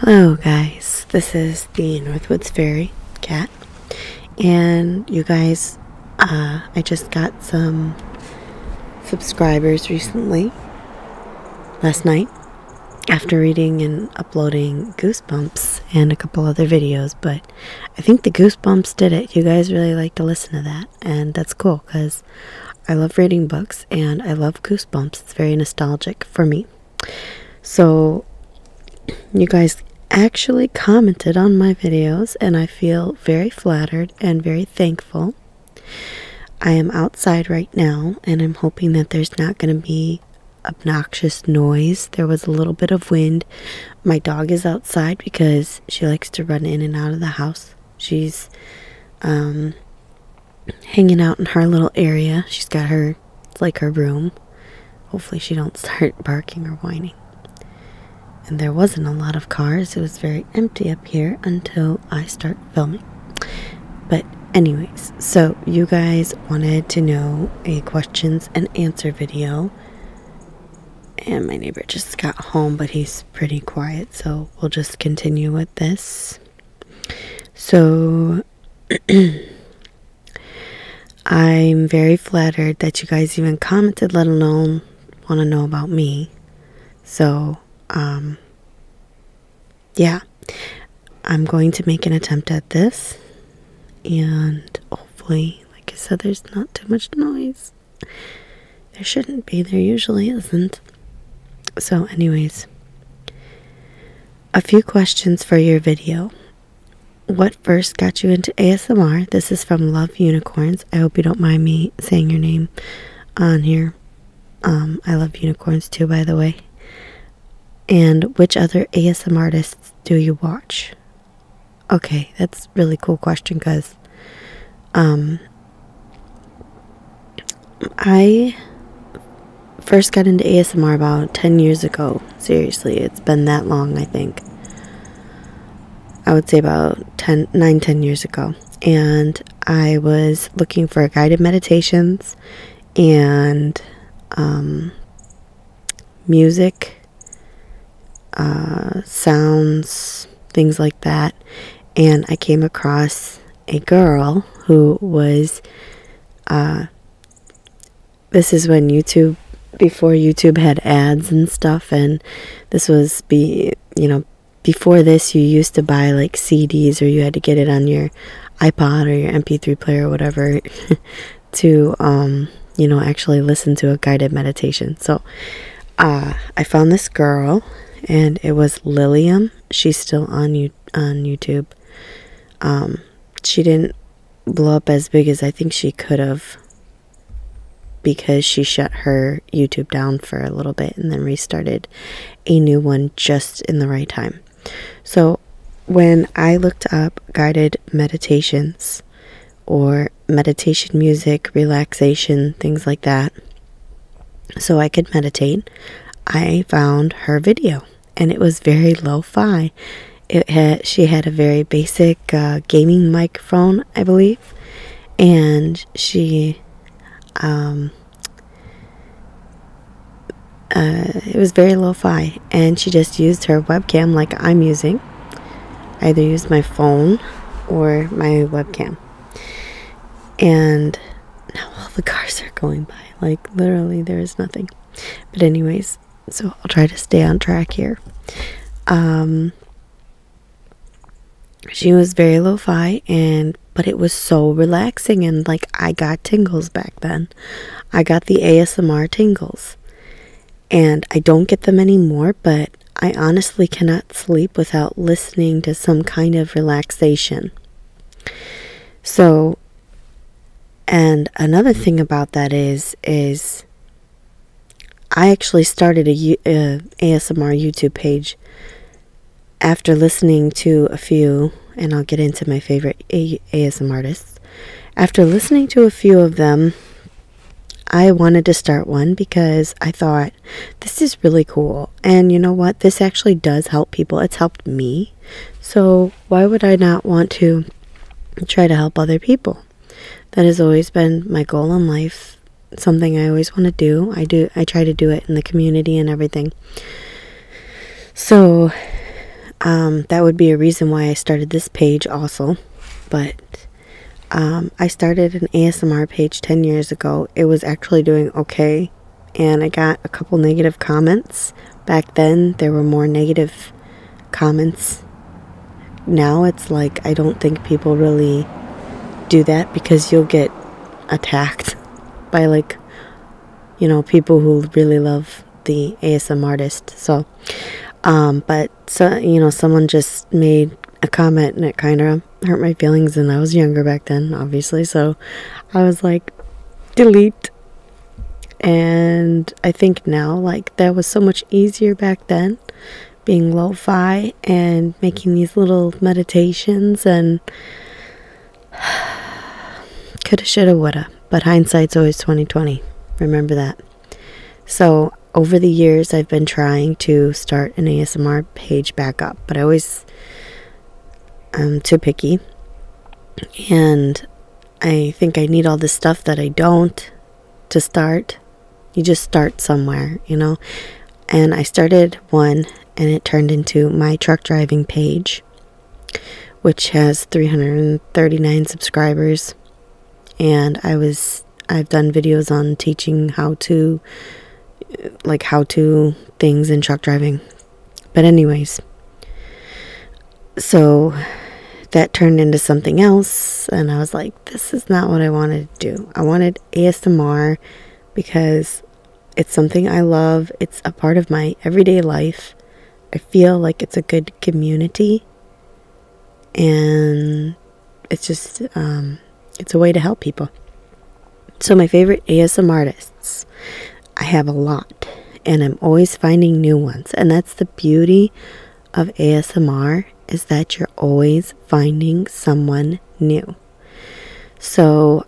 Hello guys, this is the Northwoods Fairy cat, and you guys, I just got some subscribers recently, last night, after reading and uploading Goosebumps and a couple other videos, but I think the Goosebumps did it. You guys really like to listen to that, and that's cool, because I love reading books, and I love Goosebumps. It's very nostalgic for me. So, you guys actually commented on my videos, and I feel very flattered and very thankful. I am outside right now, and I'm hoping that there's not going to be obnoxious noise. There was a little bit of wind. My dog is outside because she likes to run in and out of the house. She's hanging out in her little area. She's got her, it's like her room. Hopefully she don't start barking or whining. And there wasn't a lot of cars. It was very empty up here until I start filming. But anyways, so you guys wanted to know a questions and answer video. And my neighbor just got home, but he's pretty quiet, so we'll just continue with this. So I'm very flattered that you guys even commented, let alone want to know about me. So yeah, I'm going to make an attempt at this, and hopefully, like I said, there's not too much noise. There shouldn't be, there usually isn't. So anyways, a few questions for your video. What first got you into ASMR? This is from Love Unicorns. I hope you don't mind me saying your name on here. I love unicorns too, by the way. And which other ASM artists do you watch? Okay, that's a really cool question, because I first got into ASMR about 10 years ago. Seriously, it's been that long, I think. I would say about 9-10 years ago. And I was looking for guided meditations and music, sounds, things like that, and I came across a girl who was this is when before YouTube had ads and stuff, and this was before this you used to buy like CDs, or you had to get it on your iPod or your MP3 player or whatever to actually listen to a guided meditation. So I found this girl, and it was Lilium. She's still on YouTube. She didn't blow up as big as I think she could have, because she shut her YouTube down for a little bit and then restarted a new one just in the right time. So when I looked up guided meditations or meditation music, relaxation, things like that, so I could meditate, I found her video. And it was very lo-fi. She had a very basic gaming microphone, I believe, and she it was very lo-fi, and she just used her webcam like I'm using. I either used my phone or my webcam. And now all the cars are going by, like literally there is nothing. But anyways, so I'll try to stay on track here. She was very lo-fi, but it was so relaxing, and like I got tingles back then. I got the ASMR tingles, and I don't get them anymore, but I honestly cannot sleep without listening to some kind of relaxation. So, and another thing about that is I actually started a ASMR YouTube page after listening to a few, and I'll get into my favorite ASM artists. After listening to a few of them, I wanted to start one because I thought, this is really cool. And you know what? This actually does help people. It's helped me. So why would I not want to try to help other people? That has always been my goal in life. Something I always want to do. I try to do it in the community and everything. So that would be a reason why I started this page also. But I started an ASMR page 10 years ago. It was actually doing okay, and I got a couple negative comments. Back then, there were more negative comments. Now it's like, I don't think people really do that, because you'll get attacked by, like, you know, people who really love the ASM artist. So, but, so, you know, someone just made a comment and it kind of hurt my feelings, and I was younger back then, obviously, so I was like, delete. And I think now, like, that was so much easier back then, being lo-fi and making these little meditations, and coulda, shoulda, woulda, but hindsight's always 20/20. Remember that. So over the years, I've been trying to start an ASMR page back up, but I'm too picky, and I think I need all this stuff that I don't to start. You just start somewhere, you know. And I started one, and it turned into my truck driving page, which has 339 subscribers. And I've done videos on teaching how to things in truck driving. But anyways, so that turned into something else, and I was like, this is not what I wanted to do. I wanted ASMR because it's something I love. It's a part of my everyday life. I feel like it's a good community, and it's just, it's a way to help people. So my favorite ASM artists, I have a lot, and I'm always finding new ones. And that's the beauty of ASMR, is that you're always finding someone new. So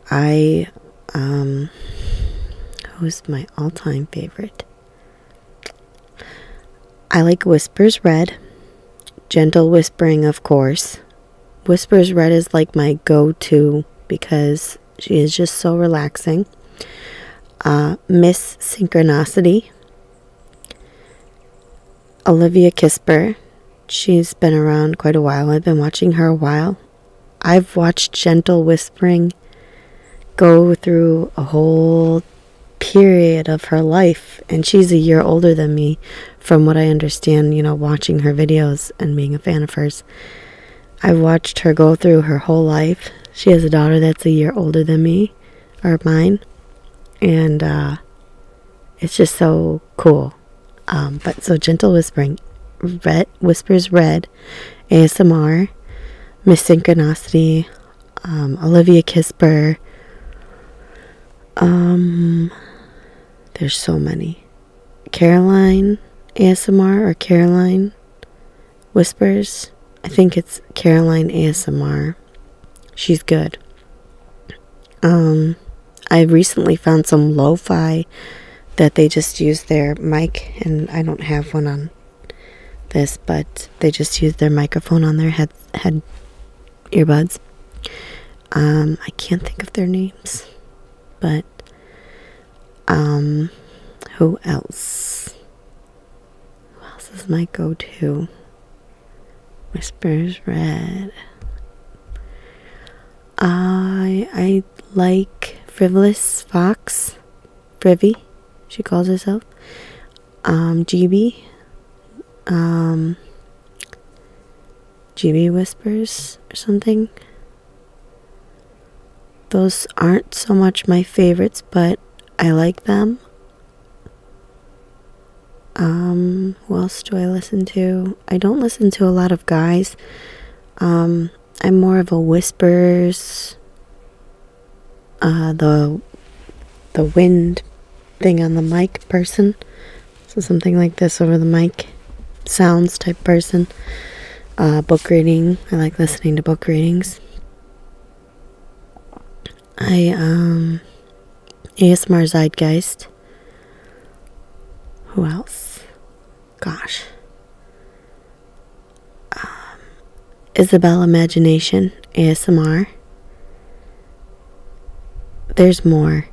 who's my all-time favorite? I like Whispers Red. Gentle Whispering, of course. Whispers Red is like my go-to because she is just so relaxing. Miss Synchronicity. Olivia Kisper. She's been around quite a while. I've been watching her a while. I've watched Gentle Whispering go through a whole period of her life, and she's a year older than me, from what I understand, you know, watching her videos and being a fan of hers. I've watched her go through her whole life. She has a daughter that's a year older than me, or mine, and it's just so cool. But so Gentle Whispering, Whispers Red, ASMR, Miss Synchronicity, Olivia Kisper. There's so many. Caroline ASMR, or Caroline Whispers. I think it's Caroline ASMR. She's good. I recently found some lo-fi that they just use their mic, and I don't have one on this, but they just use their microphone on their head earbuds. I can't think of their names, but who else? Who else is my go-to? Whispers Red. I like Frivolous Fox. Privy, she calls herself. GB. GB Whispers or something. Those aren't so much my favorites, but I like them. Who else do I listen to? I don't listen to a lot of guys. I'm more of a whispers, the wind thing on the mic person. So something like this over the mic sounds type person. Book reading. I like listening to book readings. ASMR Zeitgeist. Who else? Gosh. Isabel Imagination ASMR. There's more.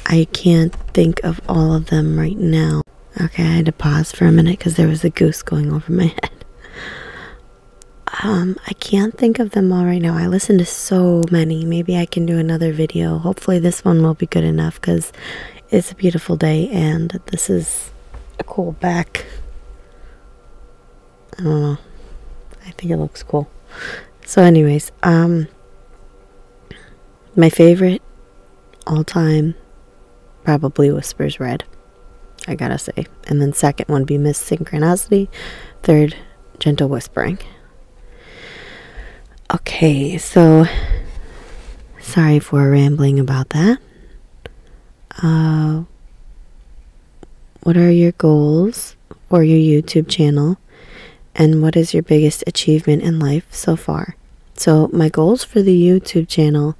I can't think of all of them right now. Okay, I had to pause for a minute because there was a goose going over my head. I can't think of them all right now. I listen to so many. Maybe I can do another video. Hopefully this one will be good enough because it's a beautiful day and this is a cool back. I don't know. I think it looks cool. So anyways, my favorite all time probably Whispers Red, I gotta say. And then second one be Miss Synchronicity. Third, Gentle Whispering. Okay, so sorry for rambling about that. What are your goals for your YouTube channel? And what is your biggest achievement in life so far? So my goals for the YouTube channel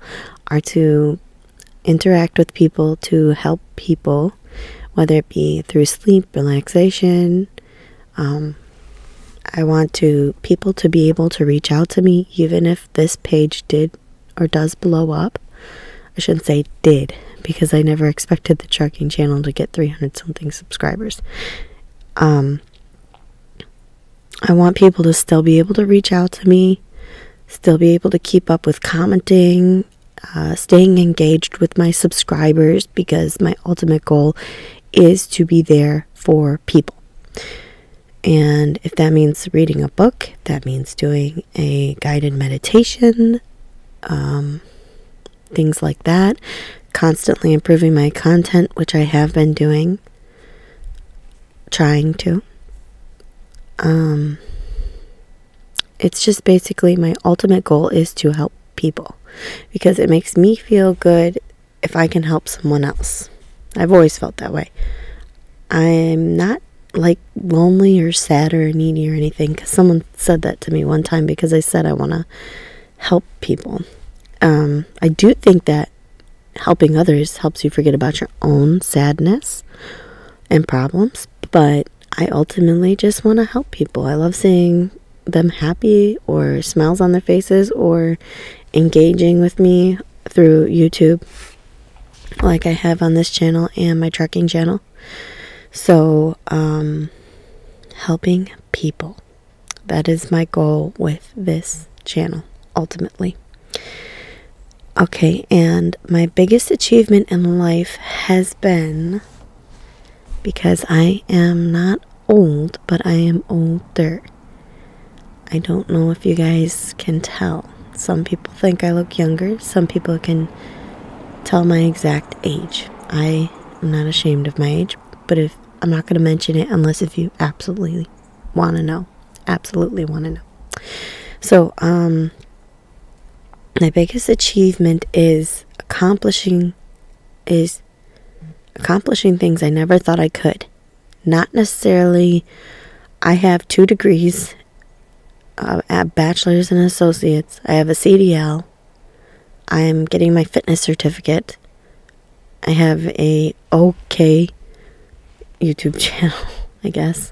are to interact with people, to help people, whether it be through sleep, relaxation. I want people to be able to reach out to me, even if this page did or does blow up. I shouldn't say did, because I never expected the trucking channel to get 300 something subscribers. I want people to still be able to reach out to me, still be able to keep up with commenting, staying engaged with my subscribers, because my ultimate goal is to be there for people. And if that means reading a book, that means doing a guided meditation, things like that. Constantly improving my content, which I have been doing, trying to. It's just basically my ultimate goal is to help people, because it makes me feel good if I can help someone else. I've always felt that way. I'm not like lonely or sad or needy or anything, because someone said that to me one time because I said I want to help people. I do think that helping others helps you forget about your own sadness and problems, but I ultimately just want to help people. I love seeing them happy or smiles on their faces or engaging with me through YouTube like I have on this channel and my trucking channel. So, helping people. That is my goal with this channel, ultimately. Okay, and my biggest achievement in life has been, because I am not old, but I am older. I don't know if you guys can tell. Some people think I look younger. Some people can tell my exact age. I am not ashamed of my age, but if I'm not going to mention it unless if you absolutely want to know. Absolutely want to know. So, my biggest achievement is accomplishing things I never thought I could. Not necessarily, I have 2 degrees, at bachelor's and associates. I have a CDL. I'm getting my fitness certificate. I have a okay YouTube channel, I guess.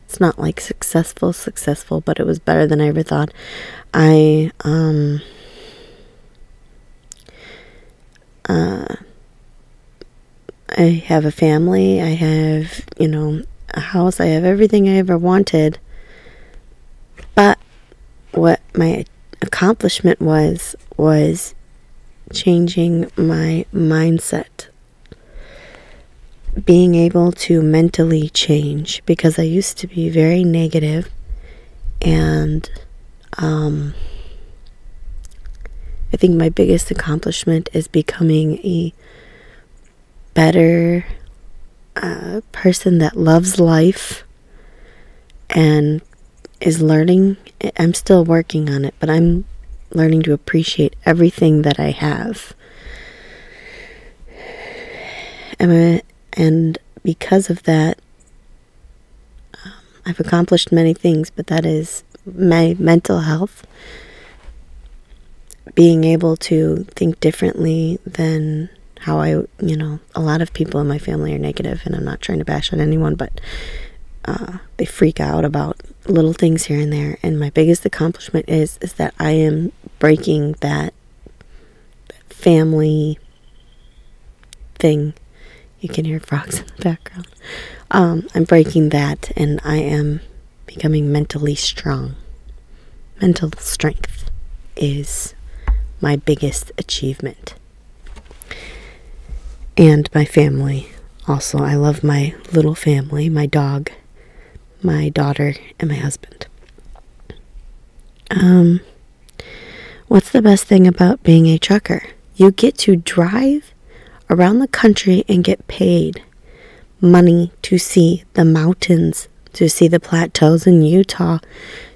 It's not like successful, but it was better than I ever thought. I have a family. I have, a house. I have everything I ever wanted. But what my accomplishment was changing my mindset. Being able to mentally change, because I used to be very negative, and I think my biggest accomplishment is becoming a better person that loves life and is learning. I'm still working on it, but I'm learning to appreciate everything that I have. And because of that, I've accomplished many things, but that is my mental health. Being able to think differently than how a lot of people in my family are negative, and I'm not trying to bash on anyone, but they freak out about little things here and there. And my biggest accomplishment is that I am breaking that family thing. You can hear frogs in the background. I'm breaking that, and I am becoming mentally strong. mental strength is my biggest achievement. And my family. Also, I love my little family, my dog, my daughter, and my husband. What's the best thing about being a trucker? You get to drive around the country and get paid money to see the mountains, to see the plateaus in Utah,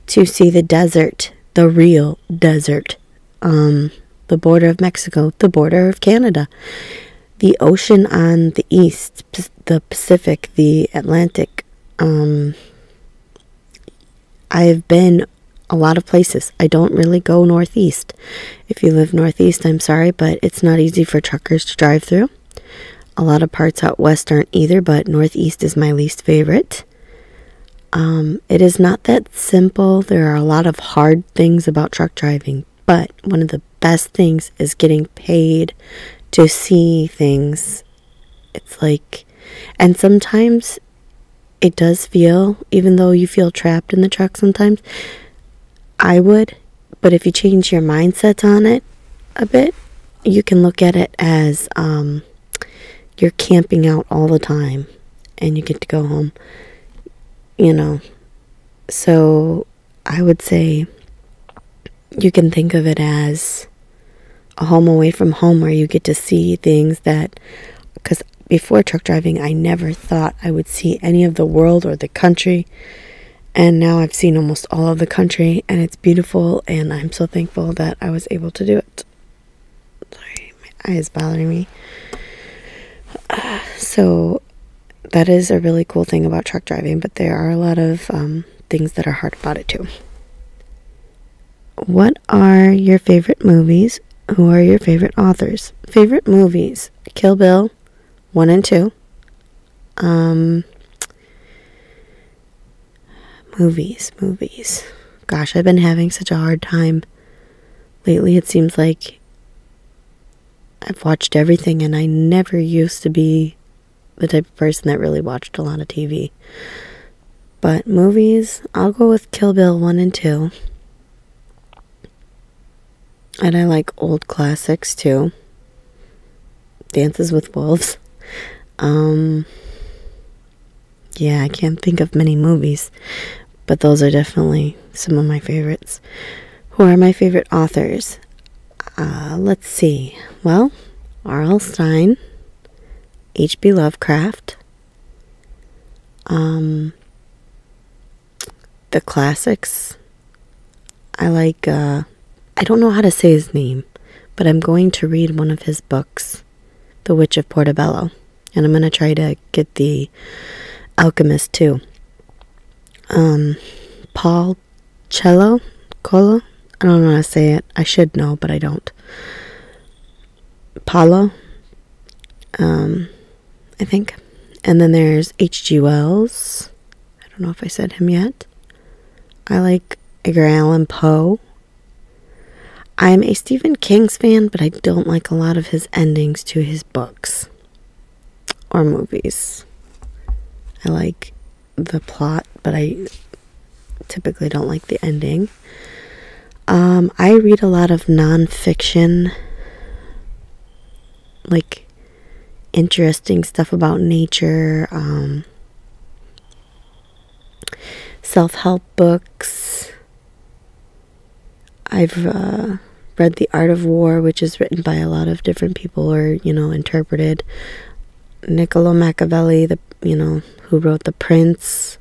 to see the desert, the real desert, the border of Mexico, the border of Canada, the ocean on the east, the Pacific, the Atlantic. I've been a lot of places. I don't really go northeast. If you live northeast, I'm sorry, but it's not easy for truckers to drive through. A lot of parts out west aren't either, but northeast is my least favorite. It is not that simple. There are a lot of hard things about truck driving, but one of the best things is getting paid to see things. It's like, and sometimes it does feel, even though you feel trapped in the truck sometimes, I would, but if you change your mindset on it a bit, you can look at it as you're camping out all the time and you get to go home, you know. So I would say you can think of it as a home away from home, where you get to see things that, because before truck driving, I never thought I would see any of the world or the country. And now I've seen almost all of the country, and it's beautiful, and I'm so thankful that I was able to do it. Sorry, my eye is bothering me. So that is a really cool thing about truck driving, but there are a lot of things that are hard about it too. What are your favorite movies? Who are your favorite authors? Favorite movies: Kill Bill 1 and 2. Movies. Gosh, I've been having such a hard time lately. It seems like I've watched everything, and I never used to be the type of person that really watched a lot of TV. But movies, I'll go with Kill Bill 1 and 2. And I like old classics too. Dances with Wolves. Yeah, I can't think of many movies, but those are definitely some of my favorites. Who are my favorite authors? Let's see. Well, R.L. Stine, H.P. Lovecraft, the classics. I like, I don't know how to say his name, but I'm going to read one of his books, The Witch of Portobello, and I'm going to try to get the Alchemist too. Paul Coelho? I don't know how to say it. I should know, but I don't. Paulo, I think. And then there's H.G. Wells. I don't know if I said him yet. I like Edgar Allan Poe. I'm a Stephen King's fan, but I don't like a lot of his endings to his books or movies. I like the plot, but I typically don't like the ending. I read a lot of nonfiction, like interesting stuff about nature, self-help books. I've read The Art of War, which is written by a lot of different people, or, interpreted. Niccolo Machiavelli, who wrote The Prince,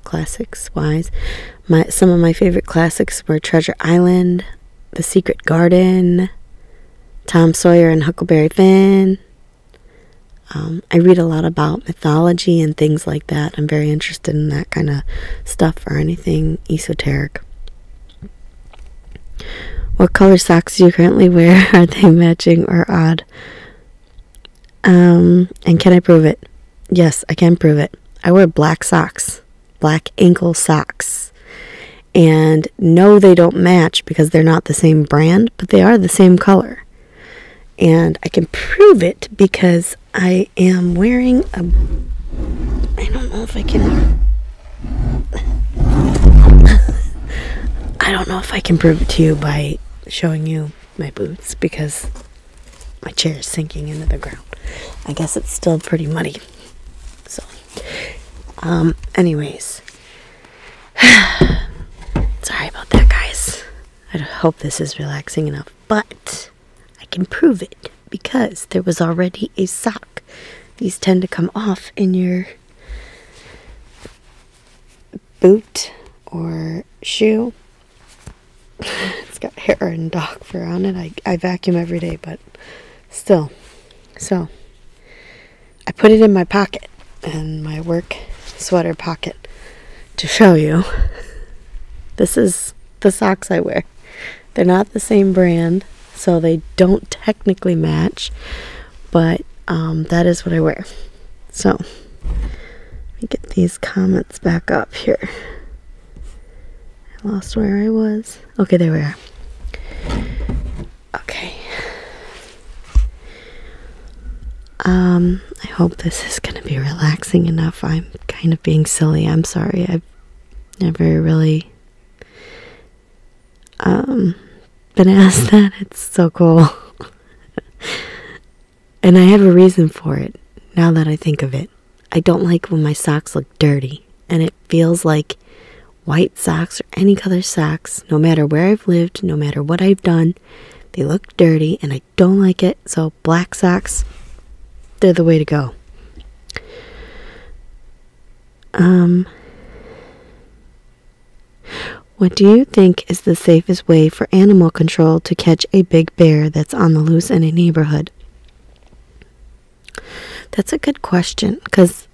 classics wise. Some of my favorite classics were Treasure Island, The Secret Garden, Tom Sawyer and Huckleberry Finn. I read a lot about mythology and things like that. I'm very interested in that kind of stuff, or anything esoteric. What color socks do you currently wear? Are they matching or odd? And can I prove it? Yes, I can prove it. I wear black socks, black ankle socks. And no, they don't match because they're not the same brand, but they are the same color. And I can prove it because I am wearing I don't know if I can. I don't know if I can prove it to you by showing you my boots because my chair is sinking into the ground. I guess it's still pretty muddy. So, anyways. Sorry about that, guys. I hope this is relaxing enough. But I can prove it because there was already a sock. These tend to come off in your boot or shoe. It's got hair and dog fur on it. I vacuum every day, but still. So, I put it in my pocket, in my work sweater pocket, to show you. This is the socks I wear. They're not the same brand, so they don't technically match, but that is what I wear. So, let me get these comments back up here. I lost where I was. Okay, there we are. Okay. I hope this is going to be relaxing enough. I'm kind of being silly. I'm sorry. I've never really been asked that. It's so cool. And I have a reason for it, now that I think of it. I don't like when my socks look dirty. And it feels like white socks or any color socks, no matter where I've lived, no matter what I've done, they look dirty and I don't like it. So black socks, they're the way to go. What do you think is the safest way for animal control to catch a big bear that's on the loose in a neighborhood? That's a good question, because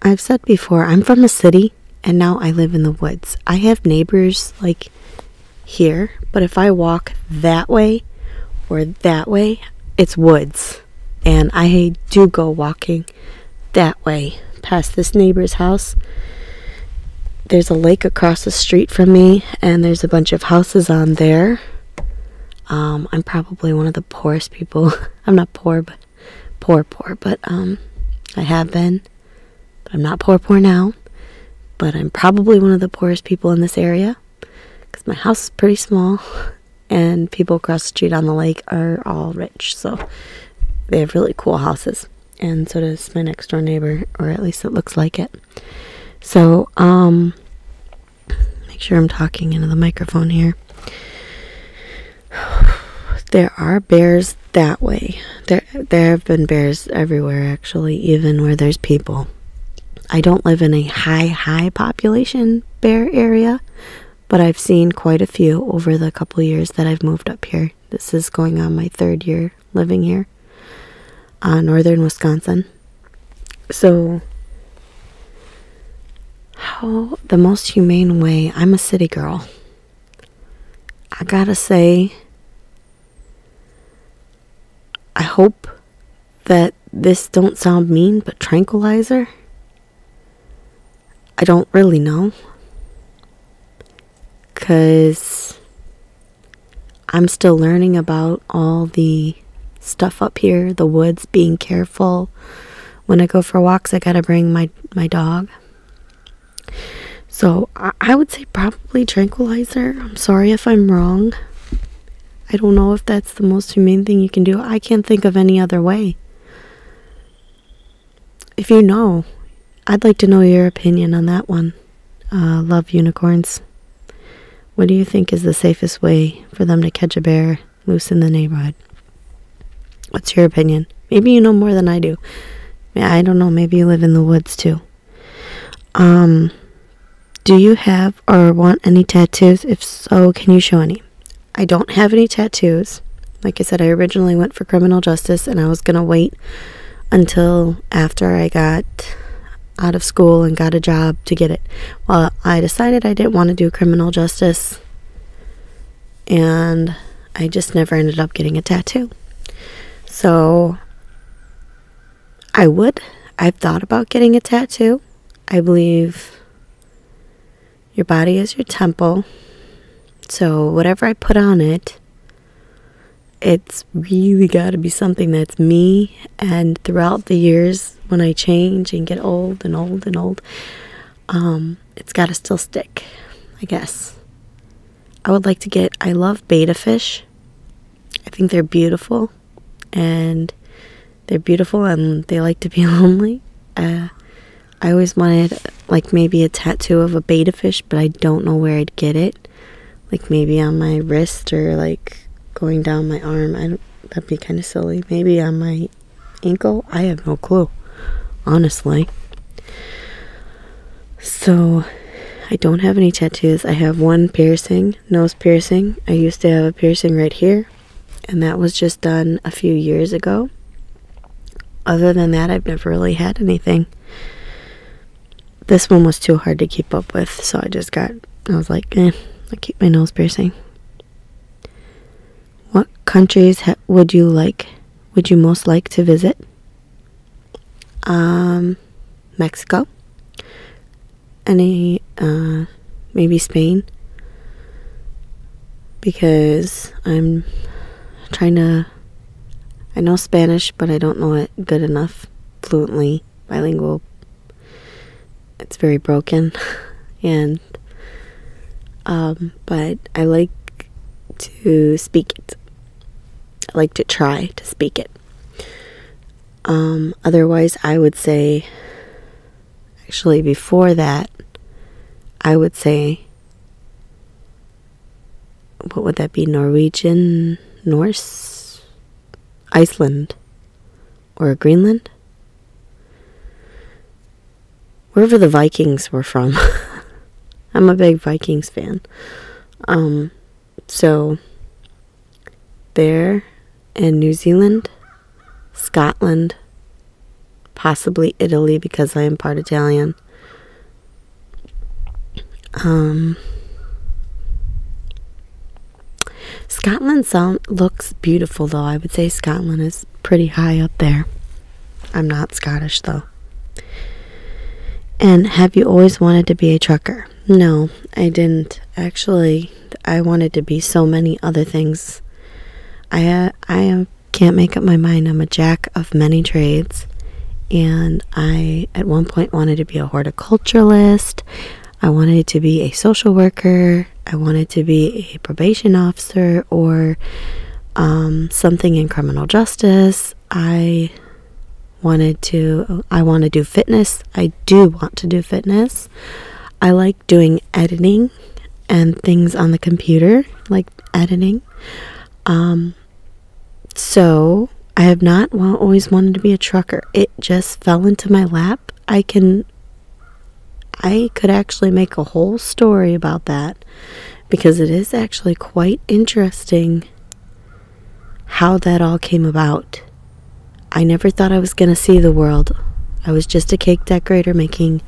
I've said before, I'm from a city and now I live in the woods. I have neighbors like here, but if I walk that way or that way, it's woods. And I do go walking that way past this neighbor's house. There's a lake across the street from me, and there's a bunch of houses on there. I'm probably one of the poorest people. I'm not poor, but poor, but I have been. But I'm not poor now. But I'm probably one of the poorest people in this area, because my house is pretty small, and people across the street on the lake are all rich, so they have really cool houses. And so does my next door neighbor, or at least it looks like it. So, make sure I'm talking into the microphone here. There are bears that way. There have been bears everywhere, actually, even where there's people. I don't live in a high population bear area, but I've seen quite a few over the couple years that I've moved up here. This is going on my 3rd year living here, northern Wisconsin. So, how the most humane way, I'm a city girl. I gotta say, I hope that this don't sound mean, but tranquilizer, I don't really know, because I'm still learning about all the stuff up here, the woods, being careful. When I go for walks, I gotta bring my dog. So I would say probably tranquilizer. I'm sorry if I'm wrong. I don't know if that's the most humane thing you can do. I can't think of any other way. If you know, I'd like to know your opinion on that one. Love unicorns. What do you think is the safest way for them to catch a bear loose in the neighborhood? What's your opinion? Maybe you know more than I do. I don't know. Maybe you live in the woods too. Do you have or want any tattoos? If so, can you show any? I don't have any tattoos. Like I said, I originally went for criminal justice, and I was going to wait until after I got out of school and got a job to get it. Well, I decided I didn't want to do criminal justice, and I just never ended up getting a tattoo. So, I've thought about getting a tattoo. I believe your body is your temple. So whatever I put on it, it's really got to be something that's me. And throughout the years, when I change and get old, it's got to still stick, I guess. I would like to get, I love betta fish. I think they're beautiful, and they like to be lonely. I always wanted like maybe a tattoo of a betta fish, but I don't know where I'd get it. Like maybe on my wrist or like going down my arm. That'd be kind of silly. Maybe on my ankle. I have no clue, honestly. So I don't have any tattoos. I have one piercing, nose piercing. I used to have a piercing right here, and that was just done a few years ago. Other than that, I've never really had anything. This one was too hard to keep up with, so I was like, I'll keep my nose piercing. What countries would you most like to visit? Mexico. Maybe Spain. Because I know Spanish, but I don't know it good enough, fluently, bilingual. It's very broken, and but I like to speak it. I like to try to speak it. Otherwise, I would say, actually before that, I would say, what would that be? Norwegian, Norse, Iceland, or Greenland? Wherever the Vikings were from. I'm a big Vikings fan. So there, and New Zealand, Scotland, possibly Italy because I am part Italian. Scotland looks beautiful though. I would say Scotland is pretty high up there. I'm not Scottish though. And have you always wanted to be a trucker? No, I didn't. Actually, I wanted to be so many other things. I can't make up my mind. I'm a jack of many trades. And I, at one point, wanted to be a horticulturalist. I wanted to be a social worker. I wanted to be a probation officer or something in criminal justice. I want to do fitness. I do want to do fitness. I like doing editing and things on the computer, like editing. So I have not always wanted to be a trucker. It just fell into my lap. I could actually make a whole story about that because it is actually quite interesting how that all came about. I never thought I was going to see the world. I was just a cake decorator making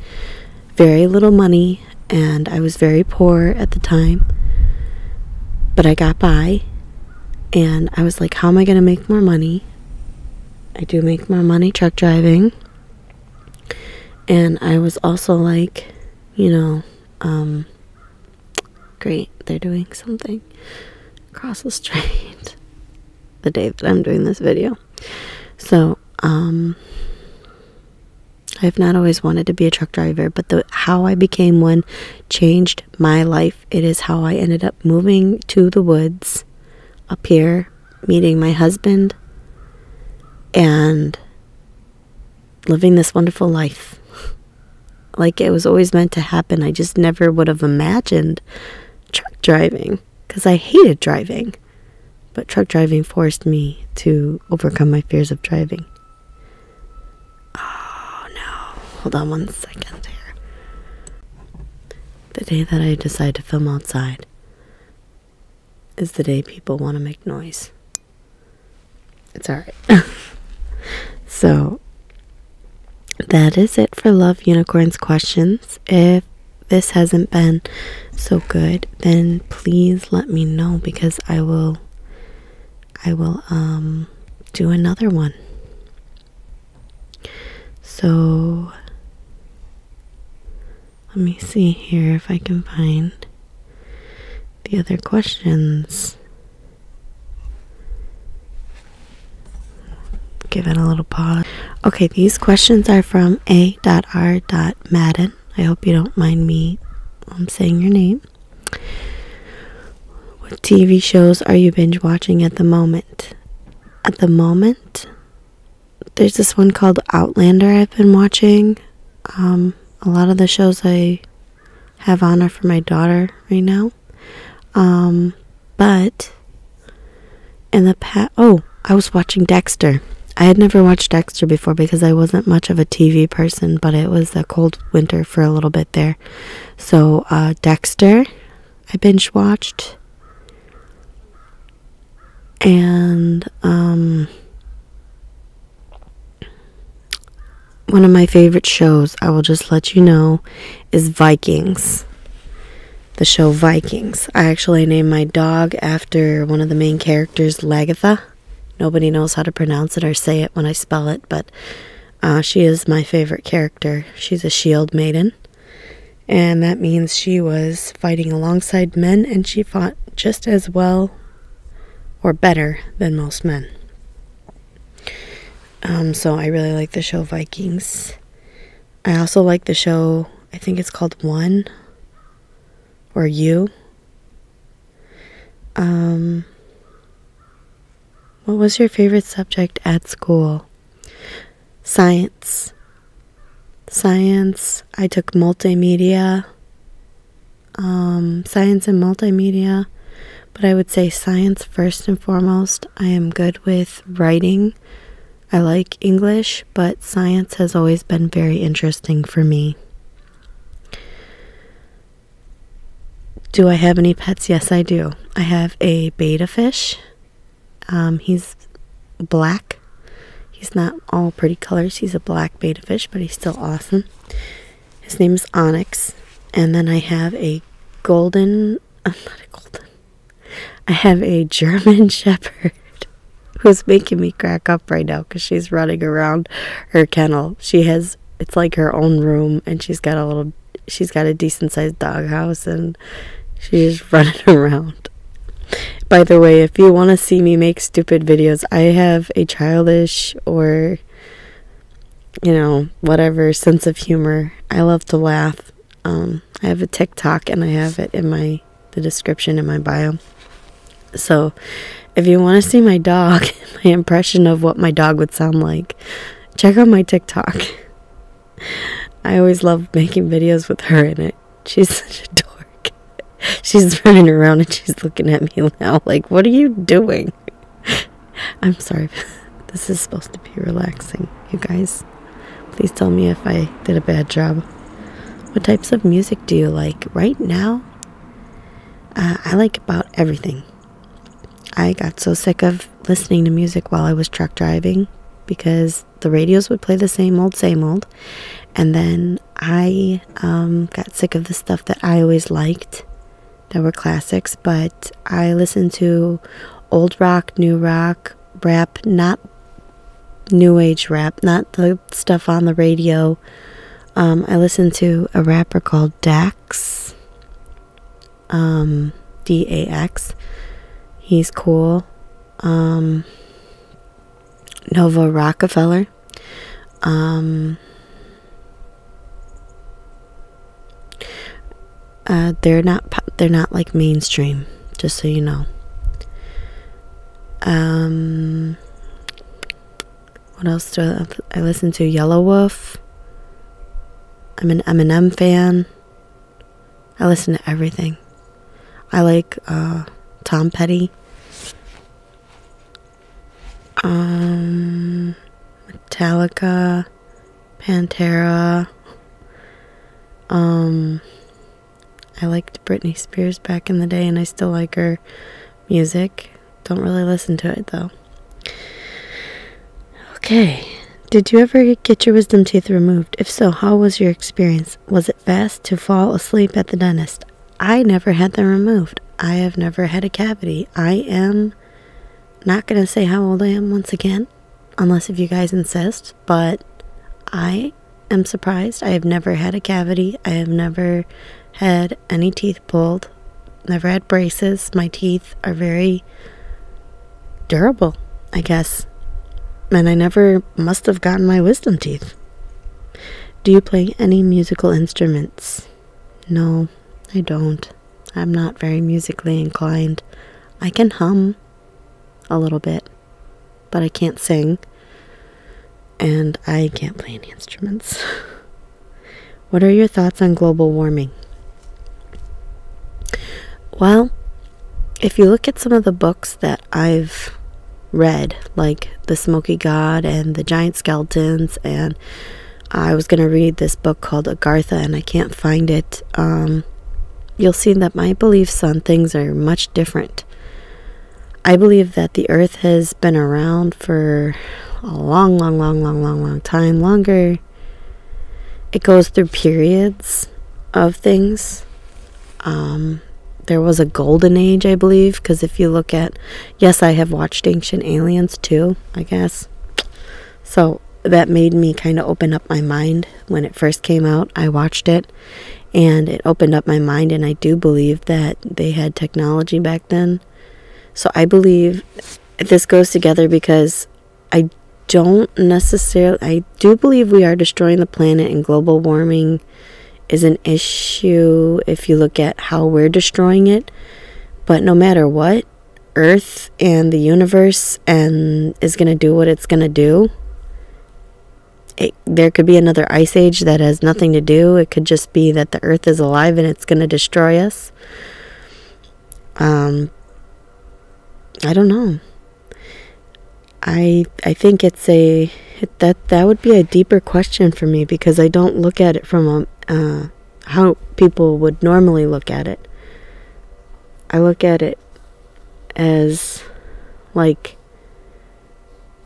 very little money, and I was very poor at the time. But I got by, and I was like, how am I going to make more money? I do make more money truck driving. And I was also like, great, they're doing something across the street the day that I'm doing this video. So, I have not always wanted to be a truck driver, but how I became one changed my life. It is how I ended up moving to the woods up here, meeting my husband, and living this wonderful life. Like it was always meant to happen. I just never would have imagined truck driving because I hated driving. But truck driving forced me to overcome my fears of driving. Oh no. Hold on one second here. The day that I decide to film outside is the day people want to make noise. It's alright. So, that is it for Love Unicorns questions. If this hasn't been so good, then please let me know because I will do another one. So let me see here if I can find the other questions. Give it a little pause. Okay, these questions are from A.R.Madden. I hope you don't mind me saying your name. What TV shows are you binge watching at the moment? At the moment, there's this one called Outlander I've been watching. A lot of the shows I have on are for my daughter right now. But in the past, I was watching Dexter. I had never watched Dexter before because I wasn't much of a TV person, but it was a cold winter for a little bit there. So, Dexter, I binge watched. And, one of my favorite shows, I will just let you know, is Vikings. The show Vikings. I actually named my dog after one of the main characters, Lagatha. Nobody knows how to pronounce it or say it when I spell it, but she is my favorite character. She's a shield maiden, and that means she was fighting alongside men, and she fought just as well or better than most men. So I really like the show Vikings. I also like the show, I think it's called One or You. What was your favorite subject at school? Science. Science. I took multimedia. Science and multimedia. But I would say science first and foremost. I am good with writing. I like English, but science has always been very interesting for me. Do I have any pets? Yes, I do. I have a betta fish. He's black. He's not all pretty colors. He's a black betta fish, but he's still awesome. His name is Onyx. And then I have a I have a German Shepherd who's making me crack up right now because she's running around her kennel. It's like her own room, and she's got a decent sized doghouse, and she's running around. By the way, if you want to see me make stupid videos, I have a childish or, whatever sense of humor. I love to laugh. I have a TikTok, and I have it in the description in my bio. So, if you want to see my dog, my impression of what my dog would sound like, check out my TikTok. I always love making videos with her in it. She's such a dork. She's running around and she's looking at me now like, what are you doing? I'm sorry. This is supposed to be relaxing, you guys. Please tell me if I did a bad job. What types of music do you like? Right now, I like about everything. I got so sick of listening to music while I was truck driving because the radios would play the same old. And then I got sick of the stuff that I always liked that were classics. But I listened to old rock, new rock, rap, not new age rap, not the stuff on the radio. I listened to a rapper called Dax, D-A-X. He's cool. Nova Rockefeller. They're not like mainstream, just so you know. What else do I listen to? Yellow Wolf. I'm an Eminem fan. I listen to everything. I like Tom Petty. Metallica, Pantera. I liked Britney Spears back in the day, and I still like her music. Don't really listen to it though. Okay. Did you ever get your wisdom teeth removed? If so, how was your experience? Was it fast to fall asleep at the dentist? I never had them removed. I have never had a cavity. I am not going to say how old I am once again, unless if you guys insist, but I am surprised. I have never had a cavity. I have never had any teeth pulled. Never had braces. My teeth are very durable, I guess. And I never must have gotten my wisdom teeth. Do you play any musical instruments? No, I don't. I'm not very musically inclined. I can hum a little bit, but I can't sing. And I can't play any instruments. What are your thoughts on global warming? Well, if you look at some of the books that I've read, like The Smoky God and The Giant Skeletons, and I was going to read this book called Agartha, and I can't find it, you'll see that my beliefs on things are much different. I believe that the earth has been around for a long time, longer. It goes through periods of things. There was a golden age, I believe, because if you look at, yes, I have watched Ancient Aliens too, I guess. So that made me kind of open up my mind. When it first came out, I watched it, and it opened up my mind, and I do believe that they had technology back then. So I believe this goes together because I do believe we are destroying the planet, and global warming is an issue if you look at how we're destroying it. But no matter what, Earth and the universe is going to do what it's going to do. There could be another ice age that has nothing to do. It could just be that the Earth is alive and it's going to destroy us. I don't know. I think that would be a deeper question for me, because I don't look at it from how people would normally look at it. I look at it as like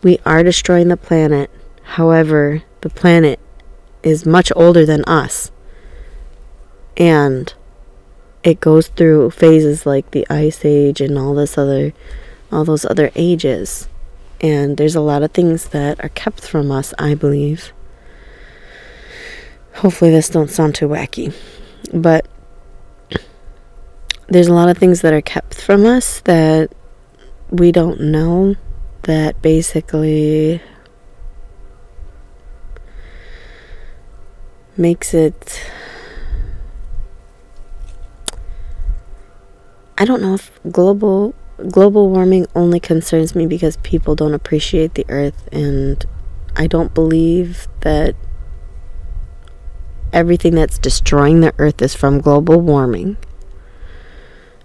we are destroying the planet. However, the planet is much older than us, and it goes through phases like the Ice Age and all those other ages. And there's a lot of things that are kept from us, I believe. Hopefully this don't sound too wacky. But there's a lot of things that are kept from us that we don't know, that basically makes it... I don't know if global warming only concerns me because people don't appreciate the earth, and I don't believe that everything that's destroying the earth is from global warming.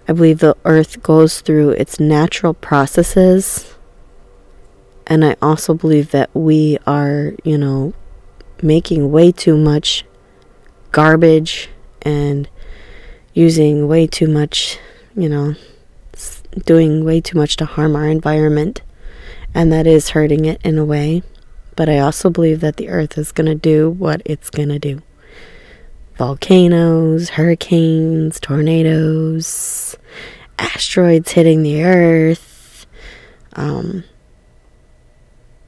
I believe the earth goes through its natural processes, and I also believe that we are, making way too much garbage and using way too much, doing way too much to harm our environment, and that is hurting it in a way. But I also believe that the earth is going to do what it's going to do. Volcanoes, hurricanes, tornadoes, asteroids hitting the earth.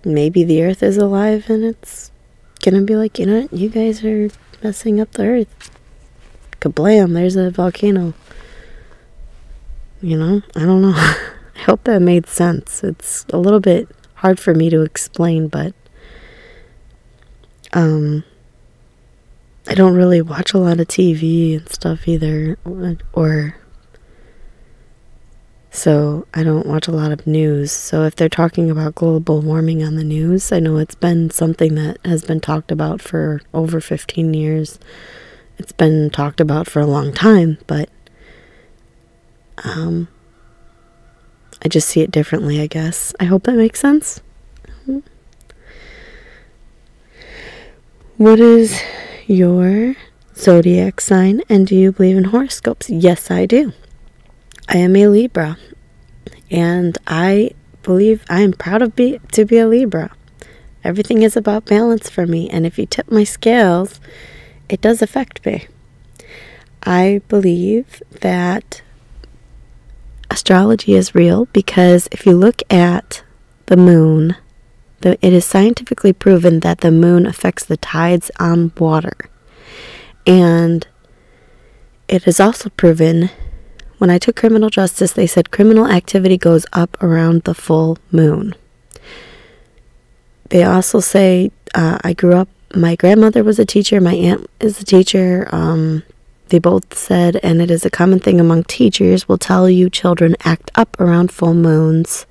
Maybe the earth is alive and it's going to be like, you guys are messing up the earth. Kablam, there's a volcano. I don't know. I hope that made sense. It's a little bit hard for me to explain, but I don't really watch a lot of TV and stuff either, so I don't watch a lot of news. So if they're talking about global warming on the news, I know it's been something that has been talked about for over 15 years. It's been talked about for a long time, but I just see it differently, I guess. I hope that makes sense. What is your zodiac sign, and do you believe in horoscopes? Yes, I do. I am a Libra, and I believe I am proud to be a Libra. Everything is about balance for me, and if you tip my scales, it does affect me. I believe that astrology is real because if you look at the moon, it is scientifically proven that the moon affects the tides on water. And it is also proven, when I took criminal justice, they said criminal activity goes up around the full moon. They also say, I grew up, my grandmother was a teacher, my aunt is a teacher, They both said, and it is a common thing among teachers, will tell you children act up around full moons.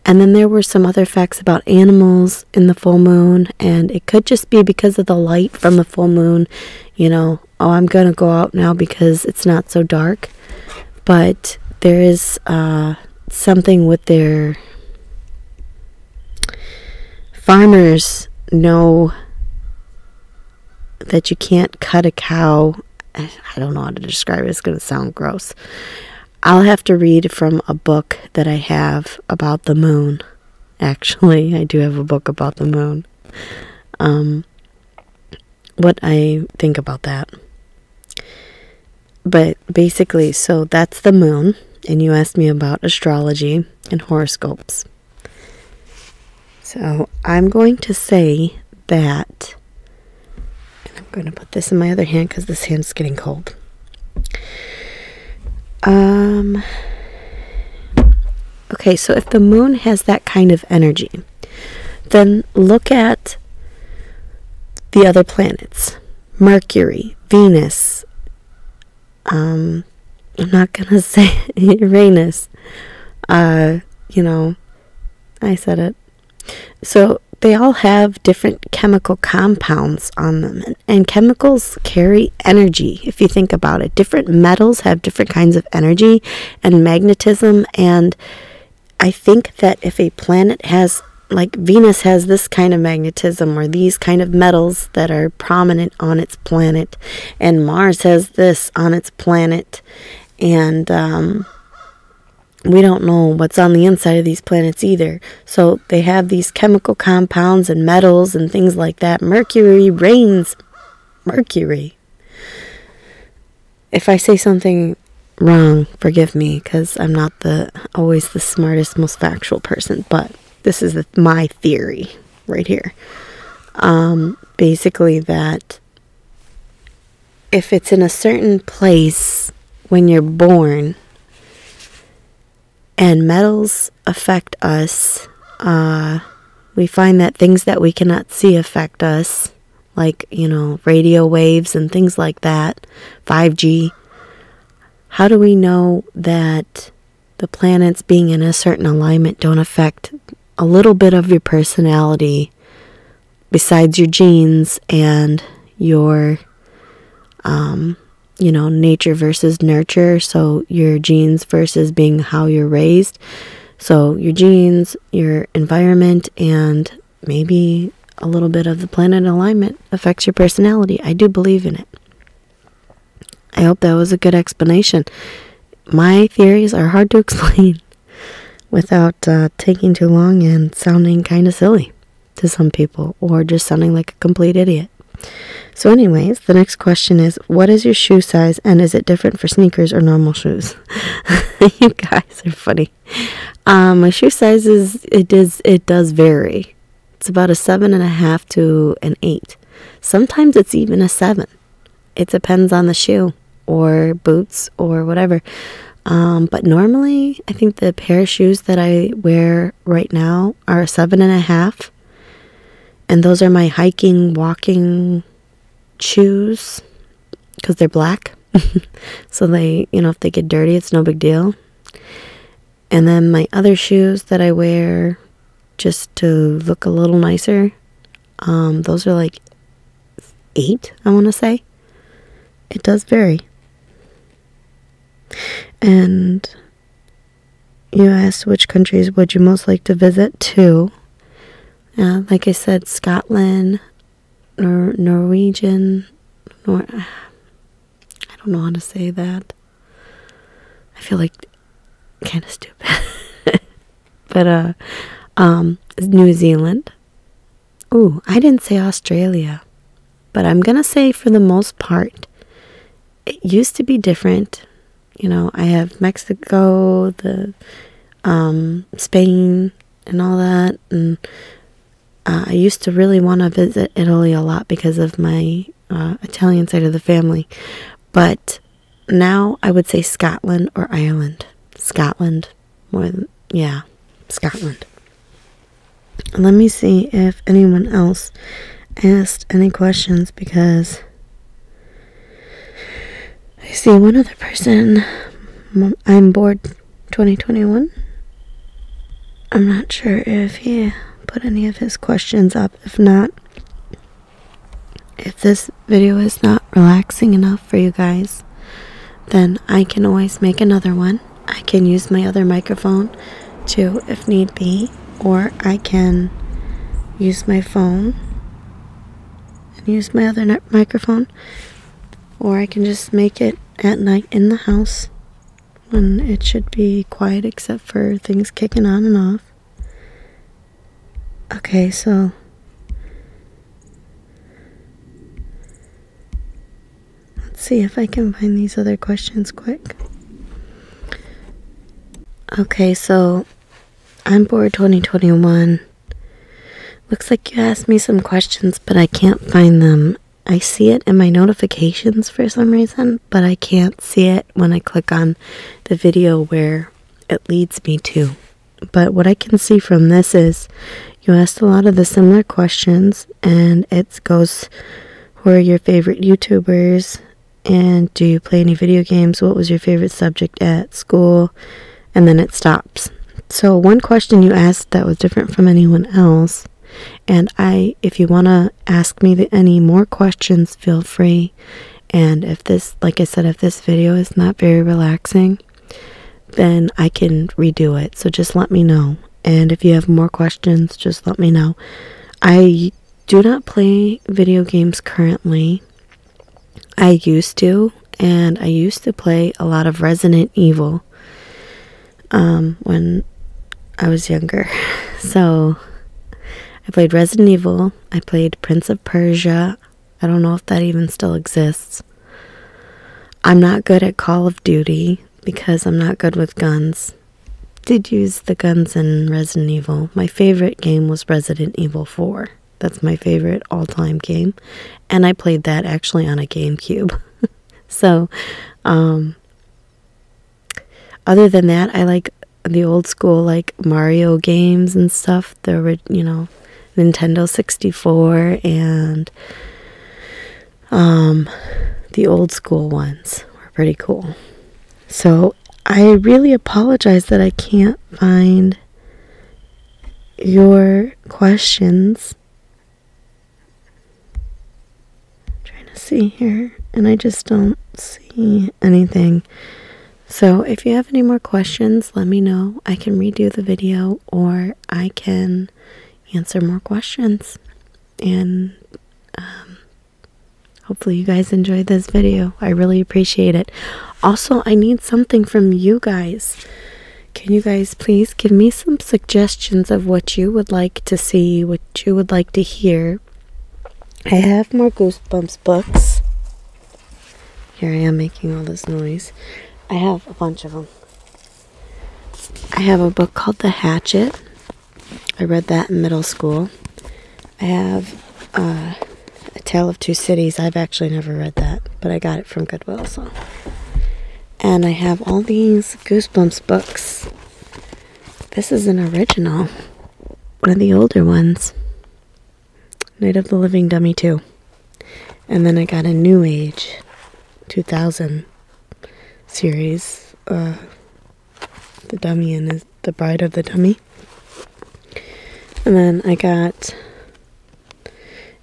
And then there were some other facts about animals in the full moon, and it could just be because of the light from the full moon. You know, oh, I'm going to go out now because it's not so dark. But there is something with their farmers know that you can't cut a cow. I don't know how to describe it. It's going to sound gross. I'll have to read from a book that I have about the moon. Actually, I do have a book about the moon. What I think about that. But basically, so that's the moon. And you asked me about astrology and horoscopes. So I'm going to say that... I'm going to put this in my other hand because this hand's getting cold. Okay, so if the moon has that kind of energy, then look at the other planets. Mercury, Venus, I'm not going to say Uranus. You know, I said it. So they all have different chemical compounds on them. And chemicals carry energy, if you think about it. Different metals have different kinds of energy and magnetism. And I think that if a planet has, like Venus has this kind of magnetism or these kind of metals that are prominent on its planet, and Mars has this on its planet, and we don't know what's on the inside of these planets either. So they have these chemical compounds and metals and things like that. Mercury reigns. Mercury. If I say something wrong, forgive me, because I'm not always the smartest, most factual person. But this is my theory right here. Basically that if it's in a certain place when you're born, and metals affect us, we find that things that we cannot see affect us, like, you know, radio waves and things like that, 5G. How do we know that the planets being in a certain alignment don't affect a little bit of your personality besides your genes and your, you know, nature versus nurture? So your genes versus being how you're raised. So your genes, your environment, and maybe a little bit of the planet alignment affects your personality. I do believe in it. I hope that was a good explanation. My theories are hard to explain without taking too long and sounding kind of silly to some people, or just sounding like a complete idiot. So anyways, the next question is, what is your shoe size, and is it different for sneakers or normal shoes? You guys are funny. My shoe size it does vary. It's about a 7.5 to an 8. Sometimes it's even a 7. It depends on the shoe or boots or whatever. But normally, I think the pair of shoes that I wear right now are a 7.5. And those are my hiking, walking shoes, because they're black. So they, you know, if they get dirty, it's no big deal. And then my other shoes that I wear just to look a little nicer, those are like 8, I want to say. It does vary. And you asked which countries would you most like to visit to. Like I said, Scotland, Norwegian, I don't know how to say that. I feel like kind of stupid. But New Zealand. Ooh, I didn't say Australia. But I'm going to say for the most part, it used to be different. You know, I have Mexico, Spain, and all that, and I used to really want to visit Italy a lot because of my Italian side of the family. But now I would say Scotland or Ireland. Scotland more than, yeah, Scotland. Let me see if anyone else asked any questions, because I see one other person. I'm bored 2021. I'm not sure if he put any of his questions up. If not, if this video is not relaxing enough for you guys, then I can always make another one. I can use my other microphone too if need be, or I can use my phone and use my other microphone, or I can just make it at night in the house when it should be quiet except for things kicking on and off. Okay, so let's see if I can find these other questions quick. Okay, so I'm bored 2021. Looks like you asked me some questions, but I can't find them. I see it in my notifications for some reason, but I can't see it when I click on the video where it leads me to. But what I can see from this is you asked a lot of the similar questions, and it goes, who are your favorite YouTubers, and do you play any video games, what was your favorite subject at school, and then it stops. So one question you asked that was different from anyone else, and if you want to ask me any more questions, feel free. And if this, like I said, if this video is not very relaxing, then I can redo it. So just let me know. And if you have more questions, just let me know. I do not play video games currently. I used to, and I used to play a lot of Resident Evil when I was younger. So I played Resident Evil. I played Prince of Persia. I don't know if that even still exists. I'm not good at Call of Duty because I'm not good with guns. Did use the guns in Resident Evil. My favorite game was Resident Evil 4. That's my favorite all-time game. And I played that actually on a GameCube. So, other than that, I like the old school, like Mario games and stuff. There were, Nintendo 64 and the old school ones were pretty cool. So I really apologize that I can't find your questions. I'm trying to see here, and I just don't see anything. So if you have any more questions, let me know. I can redo the video, or I can answer more questions. And hopefully you guys enjoyed this video. I really appreciate it. Also, I need something from you guys. Can you guys please give me some suggestions of what you would like to see, what you would like to hear? I have more Goosebumps books. Here I am making all this noise. I have a bunch of them. I have a book called The Hatchet. I read that in middle school. I have A Tale of Two Cities. I've actually never read that, but I got it from Goodwill. So, and I have all these Goosebumps books. This is an original, one of the older ones. Night of the Living Dummy 2. And then I got a New Age 2000 series, The Dummy and the Bride of the Dummy. And then I got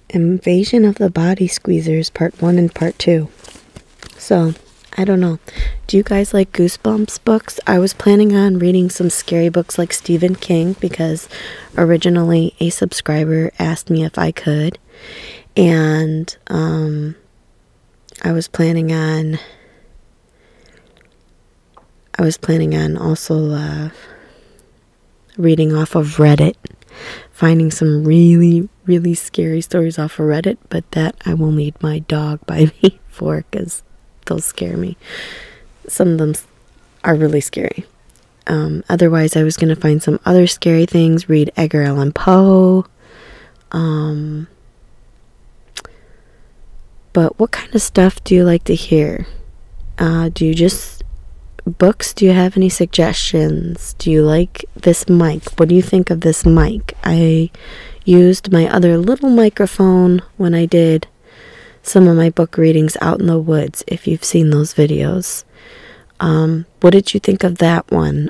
Invasion of the Body Squeezers Part 1 and Part 2. So, I don't know. Do you guys like Goosebumps books? I was planning on reading some scary books like Stephen King because originally a subscriber asked me if I could. And I was planning on also reading off of Reddit, finding some really, really scary stories off of Reddit, but that I will need my dog by me for because those scare me. Some of them are really scary. Otherwise, I was going to find some other scary things, read Edgar Allan Poe. But what kind of stuff do you like to hear? Do you just books? Do you have any suggestions? Do you like this mic? What do you think of this mic? I used my other little microphone when I did some of my book readings out in the woods, if you've seen those videos. What did you think of that one?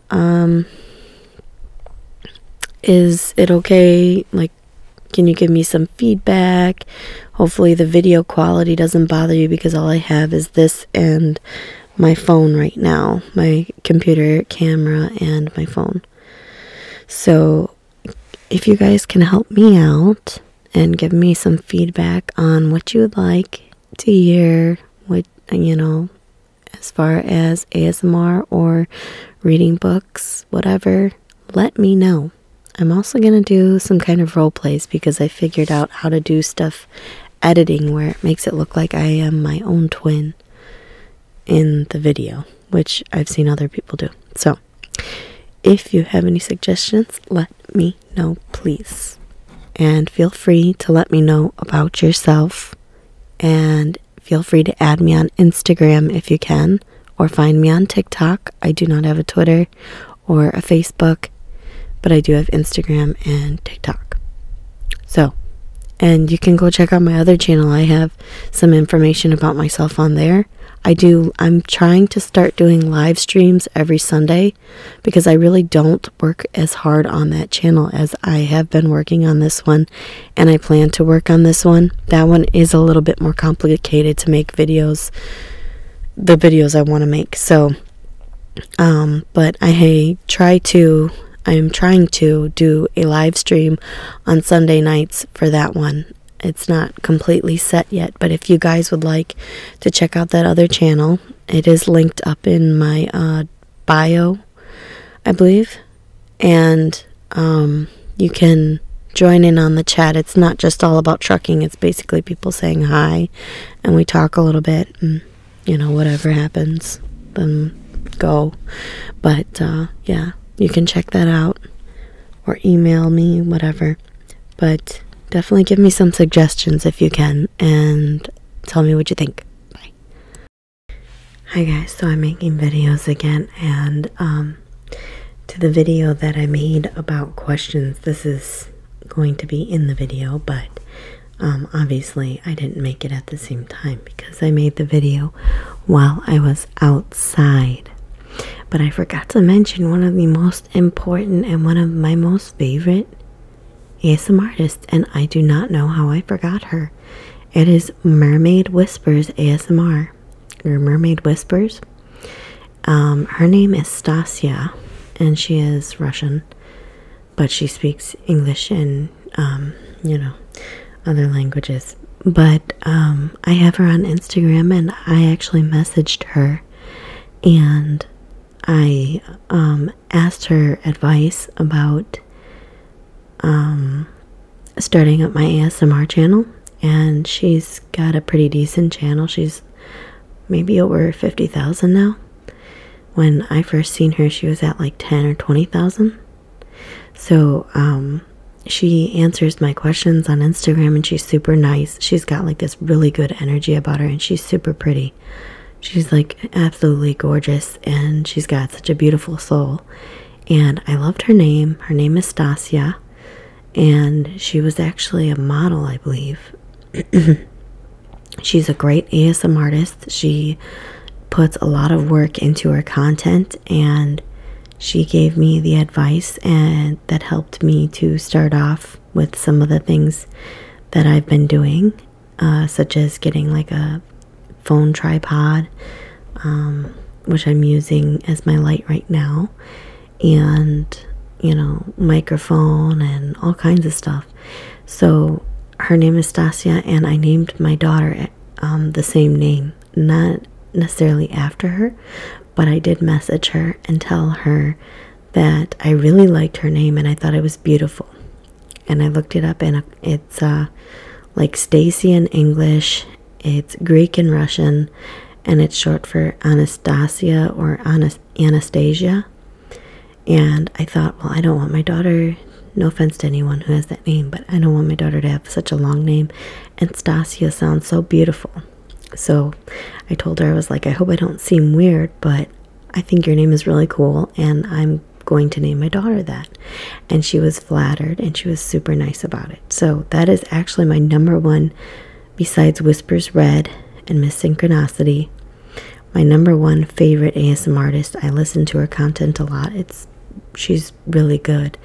Is it okay? Like, can you give me some feedback? Hopefully the video quality doesn't bother you, because all I have is this and my phone right now. My computer camera and my phone. So if you guys can help me out and give me some feedback on what you would like to hear, what, you know, as far as ASMR or reading books, whatever, let me know. I'm also going to do some kind of role plays, because I figured out how to do stuff editing where it makes it look like I am my own twin in the video, which I've seen other people do. So if you have any suggestions, let me know, please. And feel free to let me know about yourself, and feel free to add me on Instagram if you can, or find me on TikTok. I do not have a Twitter or a Facebook, but I do have Instagram and TikTok. So, and you can go check out my other channel. I have some information about myself on there. I'm trying to start doing live streams every Sunday, because I really don't work as hard on that channel as I have been working on this one, and I plan to work on this one. That one is a little bit more complicated to make videos, the videos I want to make. So, but I'm trying to do a live stream on Sunday nights for that one. It's not completely set yet, but if you guys would like to check out that other channel, it is linked up in my bio, I believe. And you can join in on the chat. It's not just all about trucking. It's basically people saying hi, and we talk a little bit, and, you know, whatever happens, then go. But yeah, you can check that out, or email me, whatever. But definitely give me some suggestions if you can, and tell me what you think. Bye. Hi guys, so I'm making videos again, and to the video that I made about questions, this is going to be in the video, but obviously I didn't make it at the same time, because I made the video while I was outside. But I forgot to mention one of the most important and one of my most favorite Asm Artists, and I do not know how I forgot her. It is Mermaid Whispers ASMR, or Mermaid Whispers. Her name is Stasia, and she is Russian, but she speaks English and you know, other languages. But I have her on Instagram, and I actually messaged her, and I asked her advice about starting up my ASMR channel, and she's got a pretty decent channel. She's maybe over 50,000 now. When I first seen her, she was at like 10 or 20,000. So she answers my questions on Instagram, and she's super nice. She's got like this really good energy about her, and she's super pretty. She's like absolutely gorgeous, and she's got such a beautiful soul. And I loved her name. Her name is Stasia, and she was actually a model, I believe. She's a great ASM artist. She puts a lot of work into her content, and she gave me the advice, and that helped me to start off with some of the things that I've been doing, such as getting like a phone tripod, which I'm using as my light right now, and, you know, microphone and all kinds of stuff. So her name is Stasia, and I named my daughter the same name, not necessarily after her, but I did message her and tell her that I really liked her name and I thought it was beautiful. And I looked it up, and it's like Stacy in English, it's Greek and Russian, and it's short for Anastasia or Anastasia. And I thought, well, I don't want my daughter, no offense to anyone who has that name, but I don't want my daughter to have such a long name, and Stasia sounds so beautiful. So I told her, I was like, I hope I don't seem weird, but I think your name is really cool, and I'm going to name my daughter that. And she was flattered, and she was super nice about it. So that is actually my #1 besides Whispers Red and Miss Synchronicity, my number one favorite ASM artist. I listen to her content a lot. She's really good.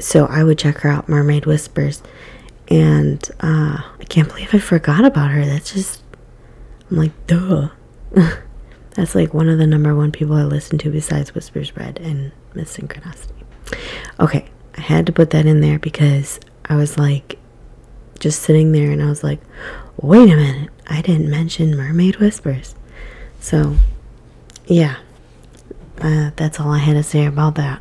So I would check her out, Mermaid Whispers. And I can't believe I forgot about her. I'm like, duh. That's like one of the number one people I listen to besides Whispers Red and Miss Synchronicity. Okay, I had to put that in there because I was like just sitting there and I was like, wait a minute, I didn't mention Mermaid Whispers. So yeah, that's all I had to say about that.